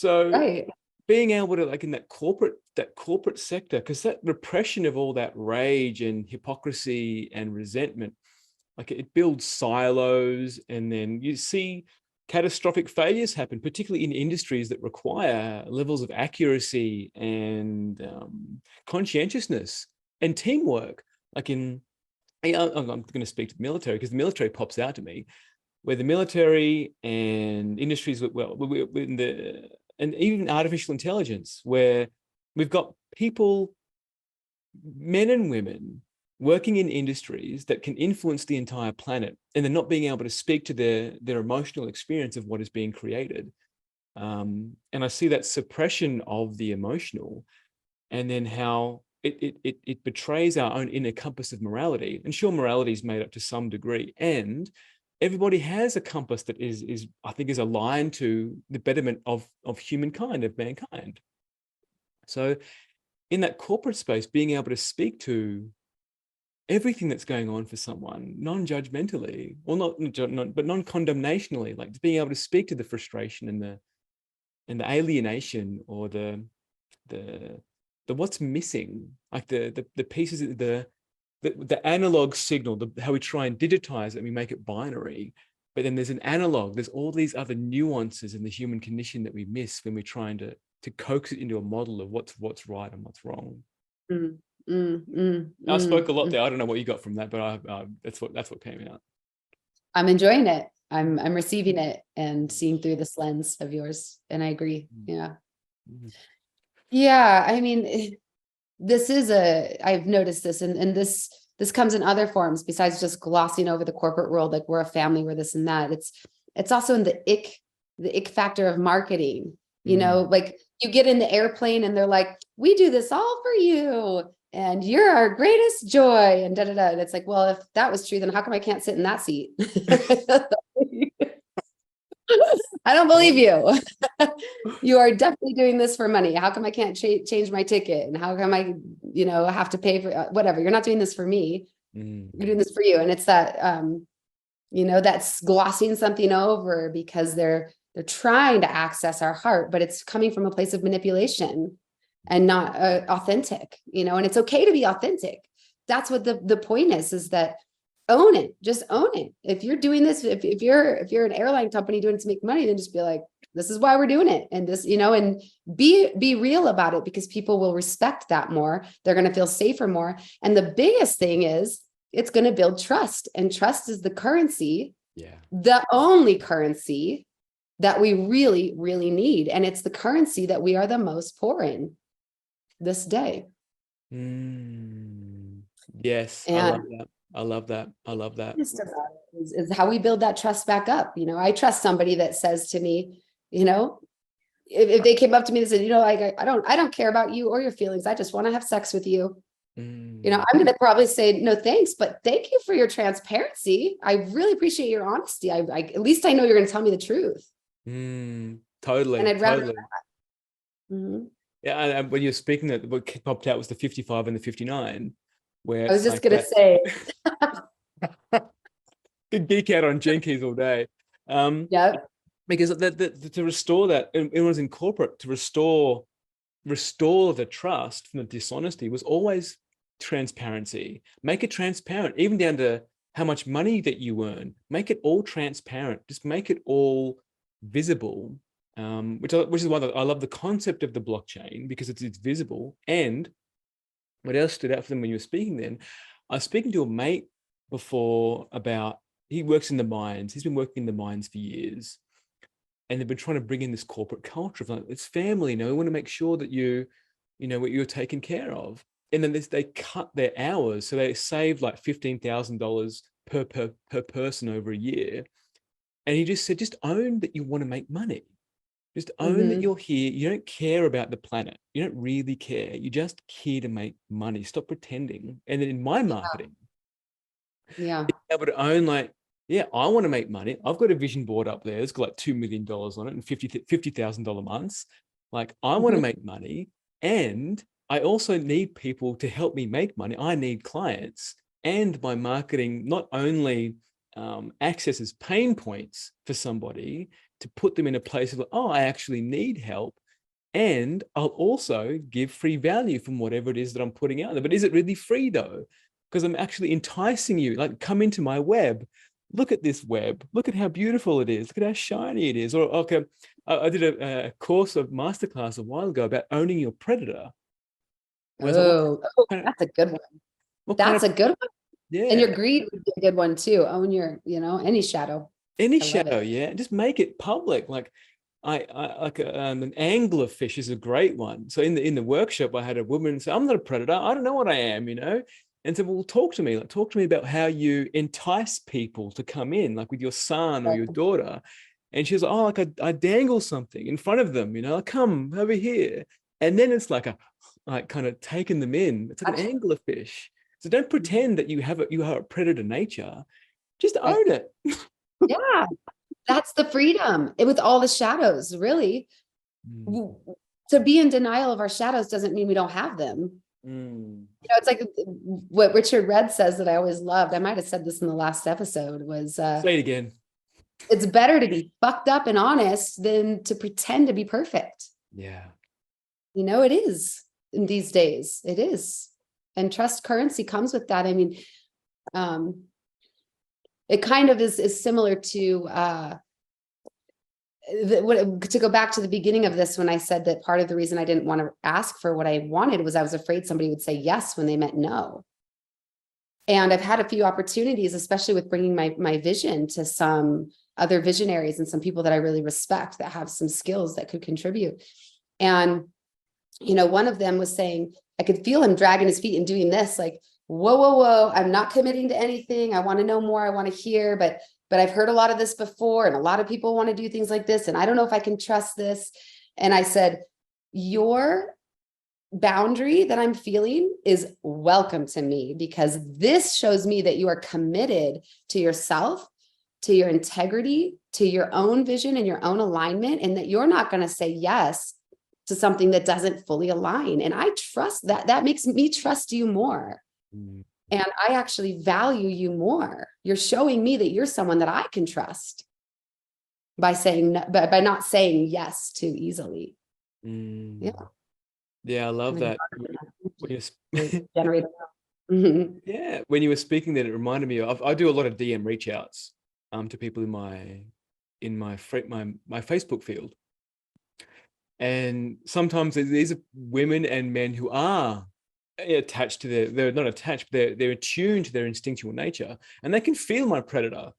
So Right. being able to, like, in that corporate sector, because that repression of all that rage and hypocrisy and resentment, like, it builds silos, and then you see catastrophic failures happen, particularly in industries that require levels of accuracy and conscientiousness and teamwork. Like I'm going to speak to the military, because the military pops out to me, where the military and industries, well, in the, and even artificial intelligence, where we've got people, men and women, working in industries that can influence the entire planet, and they're not being able to speak to their emotional experience of what is being created. And I see that suppression of the emotional, and then how it betrays our own inner compass of morality. And sure, morality is made up to some degree, and everybody has a compass that is I think is aligned to the betterment of humankind, of mankind. So in that corporate space, being able to speak to everything that's going on for someone non-judgmentally, or but non-condemnationally, like being able to speak to the frustration and the alienation, or the what's missing, like the pieces, the analog signal, how we try and digitize it and we make it binary. But then there's an analog, there's all these other nuances in the human condition that we miss when we're trying to coax it into a model of what's right and what's wrong. I spoke a lot there. I don't know what you got from that, but that's what came out. I'm enjoying it. I'm receiving it and seeing through this lens of yours. And I agree. Yeah. Yeah. I mean, I've noticed this, and this comes in other forms besides just glossing over the corporate world. Like, we're a family, we're this and that. It's also in the ick factor of marketing, like you get in the airplane and they're like, we do this all for you, and you're our greatest joy, and And it's like, well, if that was true, then how come I can't sit in that seat? I don't believe you. You are definitely doing this for money. How come I can't change my ticket? And how come I, have to pay for whatever? You're not doing this for me. You're doing this for you. And it's that, that's glossing something over because they're trying to access our heart, but it's coming from a place of manipulation and not authentic, and it's okay to be authentic. That's what the point is that own it, just own it. If you're doing this, if you're an airline company doing it to make money, then just be like, this is why we're doing it. And this, and be real about it, because people will respect that more. They're going to feel safer more. And the biggest thing is it's going to build trust, and trust is the currency. Yeah. The only currency that we really, really need. And it's the currency that we are the most poor in this day. Yes. And I love that. Is how we build that trust back up. I trust somebody that says to me, if they came up to me and said, like, I don't care about you or your feelings. I just want to have sex with you. I'm going to probably say, no, thanks, but thank you for your transparency. I really appreciate your honesty. At least I know you're going to tell me the truth. Totally. And I'd rather totally. Yeah. And when you're speaking, that what popped out was the 55 and the 59. Where I was just going to say, could geek out on Jinkies all day. Yeah. Because to restore that, it was in corporate, to restore the trust from the dishonesty was always transparency. Make it transparent, even down to how much money that you earn. Make it all transparent. Just make it all visible. Which is why I love the concept of the blockchain, because it's visible. And what else stood out for them when you were speaking then? I was speaking to a mate before about, he works in the mines. He's been working in the mines for years. And they've been trying to bring in this corporate culture of like, it's family, we want to make sure that what you're taken care of. And then they cut their hours. So they saved like $15,000 per person over a year. And he just said, just own that you want to make money. Just own that you're here. You don't care about the planet. You don't really care. You just care to make money. Stop pretending. And then in my marketing, able to own like, yeah, I want to make money. I've got a vision board up there. It's got like $2 million on it and $50,000 months. Like, I want to make money, and I also need people to help me make money. I need clients, and my marketing not only accesses pain points for somebody, to put them in a place of, oh, I actually need help. And I'll also give free value from whatever it is that I'm putting out there. But is it really free though? Because I'm actually enticing you, like, come into my web. Look at this web. Look at how beautiful it is. Look at how shiny it is. Or, okay, I did a course of masterclass a while ago about owning your predator. Oh, that's a good one. That's a good one. Yeah. And your greed would be a good one too. Own your, any shadow. Any I love shadow, it. yeah. Just make it public. Like I like an anglerfish is a great one. So in the workshop, I had a woman say, "I'm not a predator. I don't know what I am," and said, "Well, talk to me. Like, talk to me about how you entice people to come in, like with your son or your daughter." And she was like, "Oh, like I dangle something in front of them, like, come over here." And then it's like kind of taking them in. It's like an anglerfish. So don't pretend that you are a predator nature. Just own it. Yeah, that's the freedom with all the shadows, really. To be in denial of our shadows doesn't mean we don't have them. It's like what Richard Red says that I always loved. I might have said this in the last episode was say it again. It's better to be fucked up and honest than to pretend to be perfect. Yeah. It is in these days. It is. And trust currency comes with that. I mean, it kind of is similar to to go back to the beginning of this, when I said that part of the reason I didn't want to ask for what I wanted was I was afraid somebody would say yes when they meant no. And I've had a few opportunities, especially with bringing my vision to some other visionaries and some people that I really respect that have some skills that could contribute. And, one of them was saying, I could feel him dragging his feet and doing this, like, whoa, I'm not committing to anything. I want to know more. I want to hear, but I've heard a lot of this before. And a lot of people want to do things like this. And I don't know if I can trust this. And I said, your boundary that I'm feeling is welcome to me, because this shows me that you are committed to yourself, to your integrity, to your own vision and your own alignment, and that you're not going to say yes to something that doesn't fully align. And I trust that. That makes me trust you more. And I actually value you more. You're showing me that you're someone that I can trust by saying no, by not saying yes too easily. Yeah. Yeah, I love that. Yeah, when you were speaking that, it reminded me of, I do a lot of DM reach outs to people in my Facebook field. And sometimes these are women and men who are attached to they're not attached, but they're attuned to their instinctual nature, and they can feel my predator.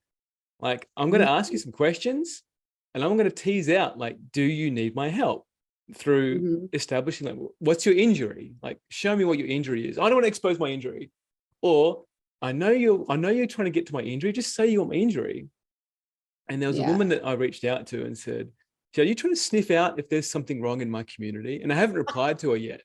Like, I'm going to ask you some questions, and I'm going to tease out, like, do you need my help? Through establishing, like, what's your injury? Like, show me what your injury is. I don't want to expose my injury. Or I know you're trying to get to my injury. Just say you want my injury. And there was a woman that I reached out to and said, "Are you trying to sniff out if there's something wrong in my community?" And I haven't replied to her yet.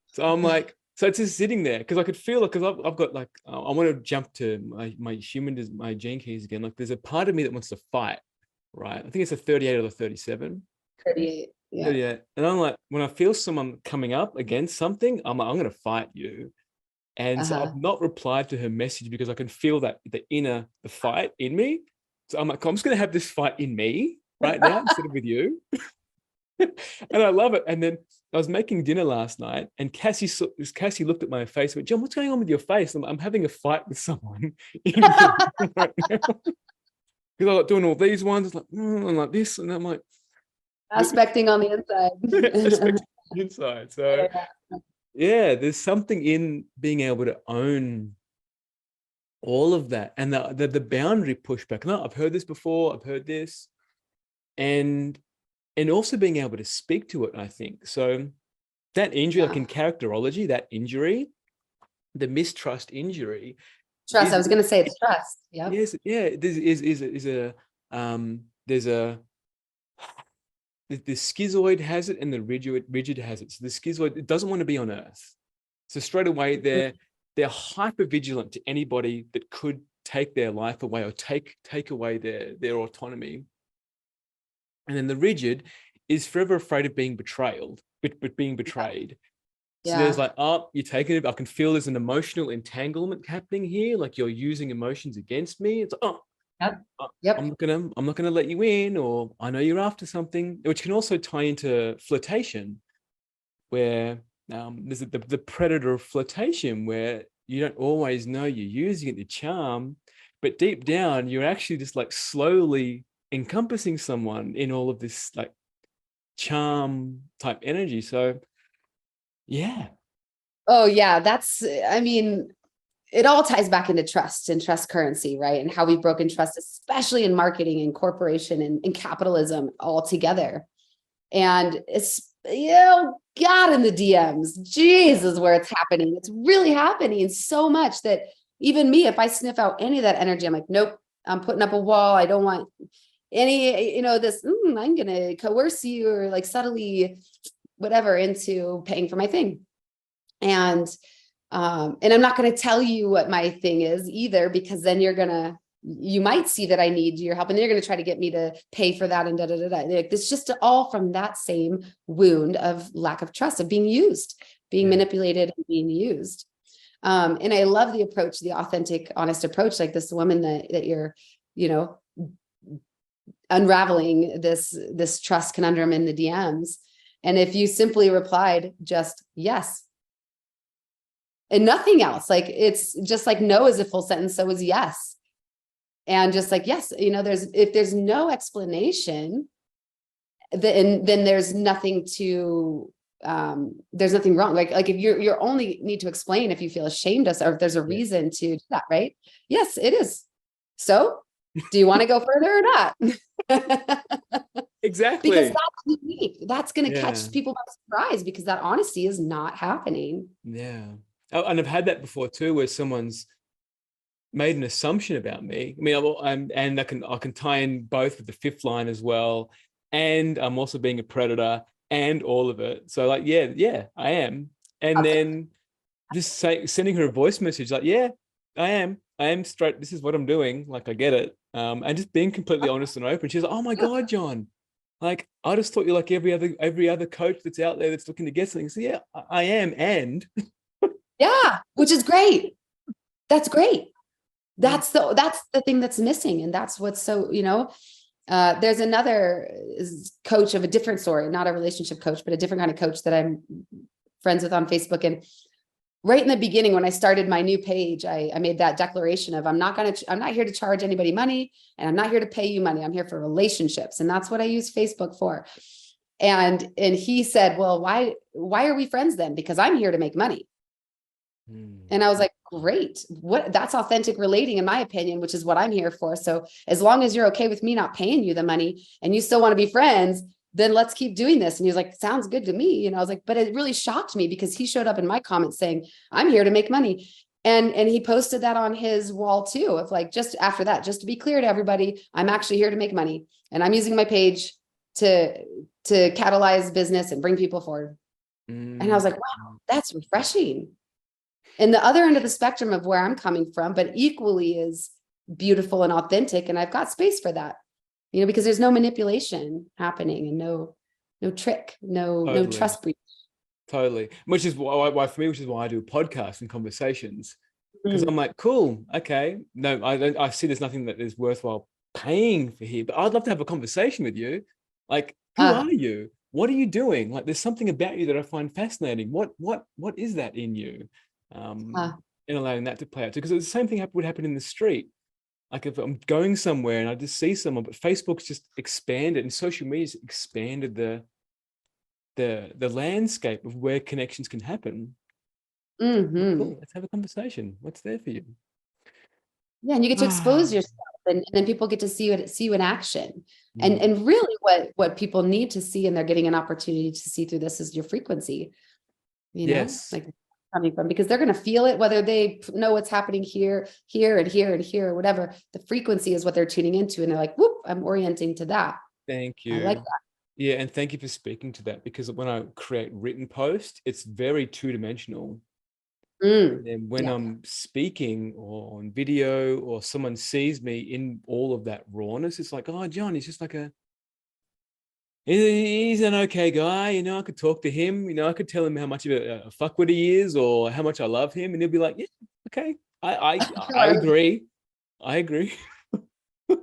So I'm like, so it's just sitting there, because I could feel it, because I've got, like, I want to jump to my gene keys again. Like, there's a part of me that wants to fight, right? I think it's a 38 or the 37. 38. Yeah. And I'm like, when I feel someone coming up against something, I'm like, I'm going to fight you. And so I've not replied to her message, because I can feel that the fight in me. So I'm like, I'm just going to have this fight in me right now instead of with you. And I love it. And then I was making dinner last night, and Cassie looked at my face and went, "John, what's going on with your face?" I'm having a fight with someone in right now. Because I'm like doing all these ones, like, and like this, and I'm like, aspecting on the inside. So yeah, there's something in being able to own all of that, and the boundary pushback. No, I've heard this before. I've heard this, and also being able to speak to it. I think so. That injury, like in characterology, that injury, the mistrust injury. Trust. I was going to say it's trust. Yeah. Yes. Yeah. The schizoid has it, and the rigid has it. So the schizoid, it doesn't want to be on Earth. So straight away, they're hyper vigilant to anybody that could take their life away or take away their autonomy. And then the rigid is forever afraid of being betrayed. So there's like, oh, you're taking it. I can feel there's an emotional entanglement happening here. Like, you're using emotions against me. It's like, oh, Yep. "I- Yep. I'm not gonna let you in," or "I know you're after something," which can also tie into flirtation, where there's the predator of flirtation, where you don't always know you're using it to charm, but deep down you're actually just like slowly encompassing someone in all of this like charm type energy. So yeah. Oh yeah, I mean, it all ties back into trust and trust currency, right? And how we've broken trust, especially in marketing and corporation and capitalism all together. And it's, God, in the DMs, Jesus, where it's happening. It's really happening so much that even me, if I sniff out any of that energy, I'm like, nope, I'm putting up a wall. I don't want any, this, I'm going to coerce you or like subtly whatever into paying for my thing. And I'm not going to tell you what my thing is either, because then you might see that I need your help and then you're going to try to get me to pay for that and da, da, da, da. Like, it's just all from that same wound of lack of trust, of being used, being manipulated and being used. And I love the approach, the authentic, honest approach, like this woman that you're, unraveling this trust conundrum in the DMs. And if you simply replied just yes, and nothing else, like it's just like no is a full sentence, so is yes. And just like yes, if there's no explanation, then there's nothing there's nothing wrong. Like if you're only need to explain if you feel ashamed of, or if there's a reason to do that, right? Yes, it is. So do you want to go further or not? Exactly. Because that's unique. That's going to catch people by surprise, because that honesty is not happening. Yeah. Oh, and I've had that before too, where someone's made an assumption about me. I mean, and I can tie in both with the fifth line as well. And I'm also being a predator and all of it. So like, yeah, I am. And then just sending her a voice message like, yeah, I am straight. This is what I'm doing. Like, I get it. And just being completely honest and open. She's like, oh my God, John. Like, I just thought you're like every other coach that's out there that's looking to get something. So yeah, I am. And yeah, which is great. That's great. That's the thing that's missing. And that's what's so, there's another coach of a different sort, not a relationship coach, but a different kind of coach that I'm friends with on Facebook. And right in the beginning, when I started my new page, I made that declaration of I'm not here to charge anybody money, and I'm not here to pay you money. I'm here for relationships. And that's what I use Facebook for. And he said, well, why are we friends then? Because I'm here to make money. And I was like, great. That's authentic relating, in my opinion, which is what I'm here for. So as long as you're okay with me not paying you the money and you still want to be friends, then let's keep doing this. And he was like, sounds good to me. I was like, but it really shocked me, because he showed up in my comments saying, I'm here to make money. And he posted that on his wall too, of like, just after that, just to be clear to everybody, I'm actually here to make money. And I'm using my page to catalyze business and bring people forward. And I was like, wow, that's refreshing. And the other end of the spectrum of where I'm coming from, but equally is beautiful and authentic. And I've got space for that, because there's no manipulation happening and no trick, no trust breach. Totally. Which is why for me, which is why I do podcasts and conversations, because I'm like, cool, okay. No, I see there's nothing that is worthwhile paying for here, but I'd love to have a conversation with you. Like, who are you? What are you doing? Like, there's something about you that I find fascinating. What is that in you? And allowing that to play out too, because the same thing would happen in the street. Like if I'm going somewhere and I just see someone, but Facebook's just expanded and social media's expanded the landscape of where connections can happen. Cool, let's have a conversation. What's there for you? Yeah, and you get to expose yourself, and then people get to see you in action. And really what people need to see, and they're getting an opportunity to see through this, is your frequency. Yes. Like coming from, because they're going to feel it, whether they know what's happening here and here and here or whatever. The frequency is what they're tuning into, and they're like, whoop, I'm orienting to that. Thank you. I like that. Yeah, and thank you for speaking to that, because when I create written post, it's very two-dimensional. And when I'm speaking or on video, or someone sees me in all of that rawness, it's like, oh, John, he's just like he's an okay guy, I could talk to him, I could tell him how much of a fuckwit he is, or how much I love him, and he'll be like, yeah, okay, I agree.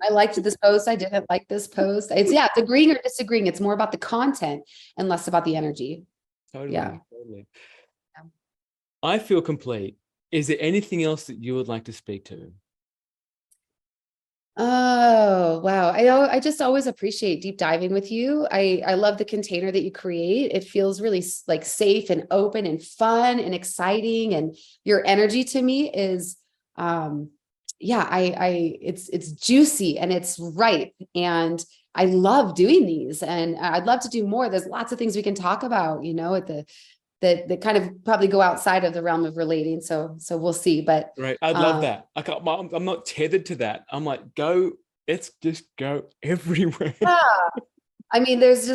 I liked this post. I didn't like this post. It's agreeing or disagreeing. It's more about the content and less about the energy. Yeah. Totally. Yeah. I feel complete. Is there anything else that you would like to speak to? Oh, wow. I just always appreciate deep diving with you. I love the container that you create. It feels really like safe and open and fun and exciting. And your energy to me is, it's juicy and it's ripe. And I love doing these and I'd love to do more. There's lots of things we can talk about, at that kind of probably go outside of the realm of relating. So we'll see. But Right. I'd love that. I'm not tethered to that. I'm like, let's just go everywhere. yeah, I mean, there's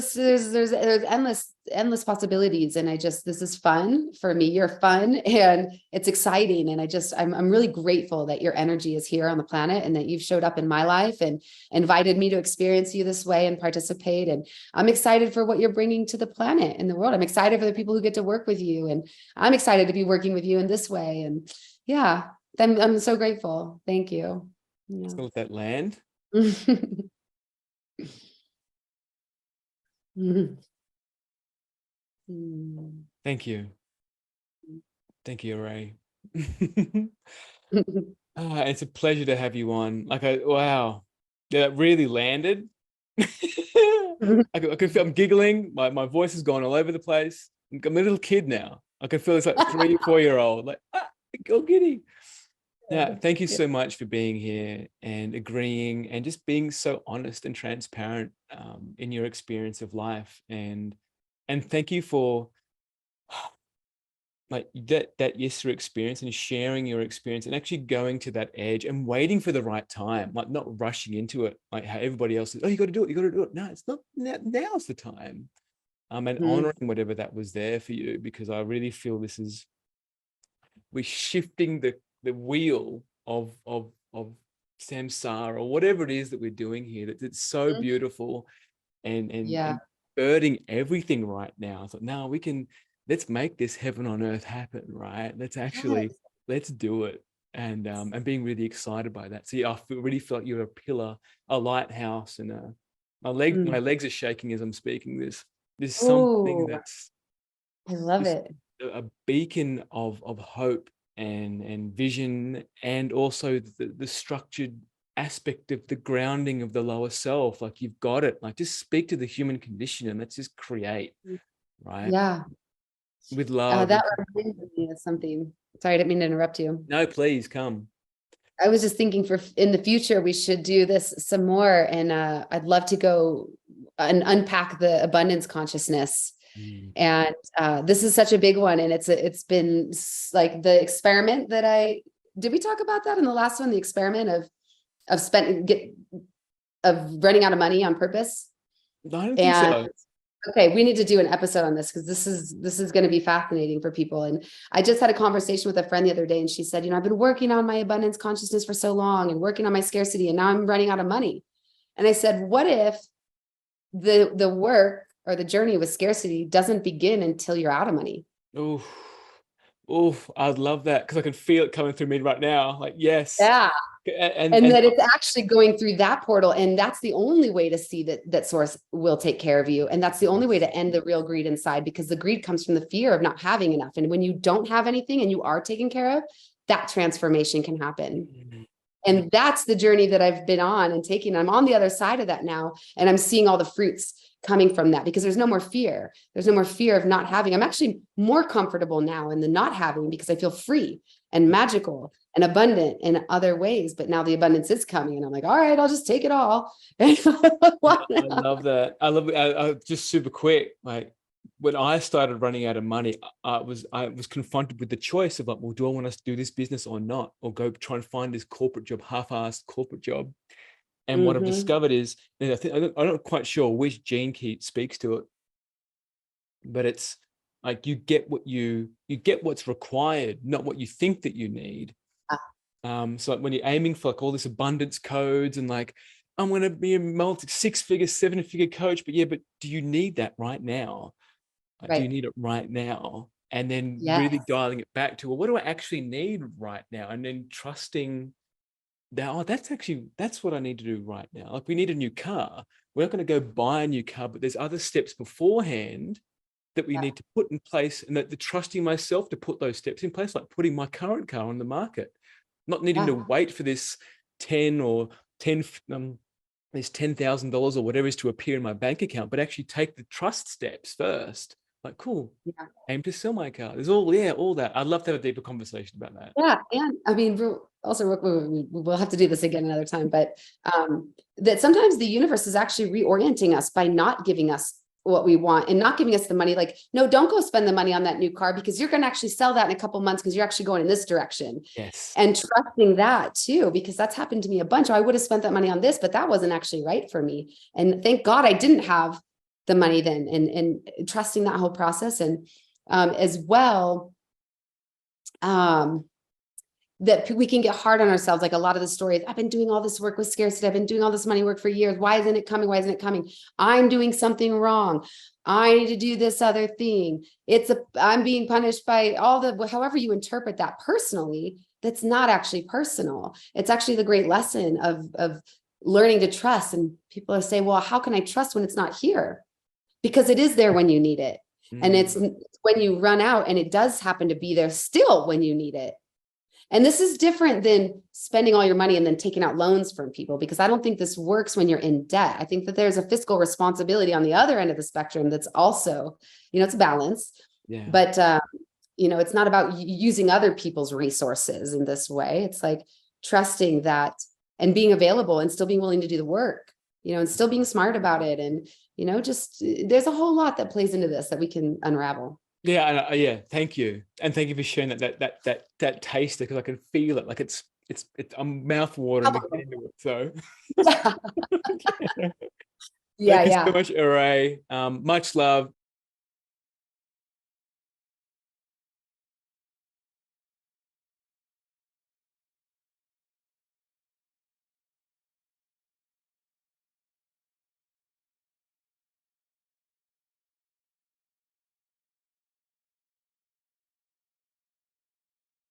endless possibilities, and this is fun for me. You're fun, and it's exciting, and I'm really grateful that your energy is here on the planet, and that you've showed up in my life and invited me to experience you this way and participate. And I'm excited for what you're bringing to the planet and the world. I'm excited for the people who get to work with you, and I'm excited to be working with you in this way. And yeah, I'm so grateful. Thank you. Yeah. Still with that land. Thank you. Thank you, Ray. It's a pleasure to have you on. Wow. Yeah, that really landed. I can feel I'm giggling. My voice has gone all over the place. I'm a little kid now. I can feel it's like 3 or 4-year-old. Like, go giddy. Yeah, thank you so much for being here and agreeing and just being so honest and transparent in your experience of life. And thank you for like that Yesra experience and sharing your experience and actually going to that edge and waiting for the right time, like not rushing into it, like how everybody else is, oh, you got to do it, you got to do it. No, it's not. Now's the time. And honoring whatever that was there for you, because I really feel we're shifting the wheel of samsara or whatever it is that we're doing here. It's so beautiful and birding everything right now. So now let's make this heaven on earth happen, right? Let's do it. And being really excited by that. So yeah, really feel like you're a pillar, a lighthouse, and my legs are shaking as I'm speaking this. There's something that's I love it. a beacon of hope and vision, and also the structured aspect of the grounding of the lower self. Like, you've got it. Like, just speak to the human condition and let's just create, right? Yeah. With love. That reminds me of something. Sorry, I didn't mean to interrupt you. No, please come. I was just thinking for in the future, we should do this some more. And I'd love to go and unpack the abundance consciousness. And this is such a big one. And it's been like the experiment did we talk about that in the last one? The experiment of running out of money on purpose? No, I don't think so. Okay, we need to do an episode on this, because this is going to be fascinating for people. And I just had a conversation with a friend the other day, and she said, I've been working on my abundance consciousness for so long and working on my scarcity, and now I'm running out of money. And I said, what if the work or the journey with scarcity doesn't begin until you're out of money? Oh, I'd love that, because I can feel it coming through me right now. Like, yes. Yeah. And that it's actually going through that portal. And that's the only way to see that source will take care of you. And that's the only way to end the real greed inside, because the greed comes from the fear of not having enough. And when you don't have anything and you are taken care of, that transformation can happen. And that's the journey that I've been on and taking. I'm on the other side of that now. And I'm seeing all the fruits coming from that, because there's no more fear. There's no more fear of not having. I'm actually more comfortable now in the not having, because I feel free and magical and abundant in other ways. But now the abundance is coming, and I'm like, all right, I'll just take it all. I love that. I love it. Just super quick. Like, when I started running out of money, I was confronted with the choice of like, well, do I want to do this business or not, or go try and find this corporate job, half-assed corporate job? And what I've discovered is, and I'm not quite sure which gene key speaks to it, but it's like you get what's required, not what you think that you need. So like when you're aiming for like all this abundance codes and like, I'm going to be a multi-6-figure, 7-figure coach, but do you need that right now? Like, right. Do you need it right now? And then really dialing it back to, well, what do I actually need right now? And then trusting now, oh, that's what I need to do right now. Like, we need a new car. We're not going to go buy a new car, but there's other steps beforehand that we Yeah. need to put in place, and that the trusting myself to put those steps in place, like putting my current car on the market, not needing Yeah. to wait for this 10 or 10 this $10,000 or whatever is to appear in my bank account, but actually take the trust steps first. Like, cool, Yeah. aim to sell my car. There's all that. I'd love to have a deeper conversation about that. Yeah, and I mean, also we'll have to do this again another time, but that sometimes the universe is actually reorienting us by not giving us what we want and not giving us the money. Like, no, don't go spend the money on that new car, because you're going to actually sell that in a couple months, because you're actually going in this direction. Yes. And trusting that too, because that's happened to me a bunch. I would have spent that money on this, but that wasn't actually right for me. And thank God I didn't have the money then, and trusting that whole process. And as well, that we can get hard on ourselves. Like, a lot of the stories, I've been doing all this work with scarcity. I've been doing all this money work for years. Why isn't it coming? Why isn't it coming? I'm doing something wrong. I need to do this other thing. I'm being punished by however you interpret that personally, that's not actually personal. It's actually the great lesson of learning to trust. And people say, well, how can I trust when it's not here? Because it is there when you need it. And it's when you run out, and it does happen to be there still when you need it. And this is different than spending all your money and then taking out loans from people, because I don't think this works when you're in debt. I think that there's a fiscal responsibility on the other end of the spectrum that's also, it's a balance. Yeah. But, it's not about using other people's resources in this way. It's like trusting that and being available and still being willing to do the work, and still being smart about it. And, just there's a whole lot that plays into this that we can unravel. Yeah, yeah. Thank you, and thank you for sharing that taste, because I can feel it. Like it's I'm mouth watering again. So, Yeah. thank you so much, Array. Much love.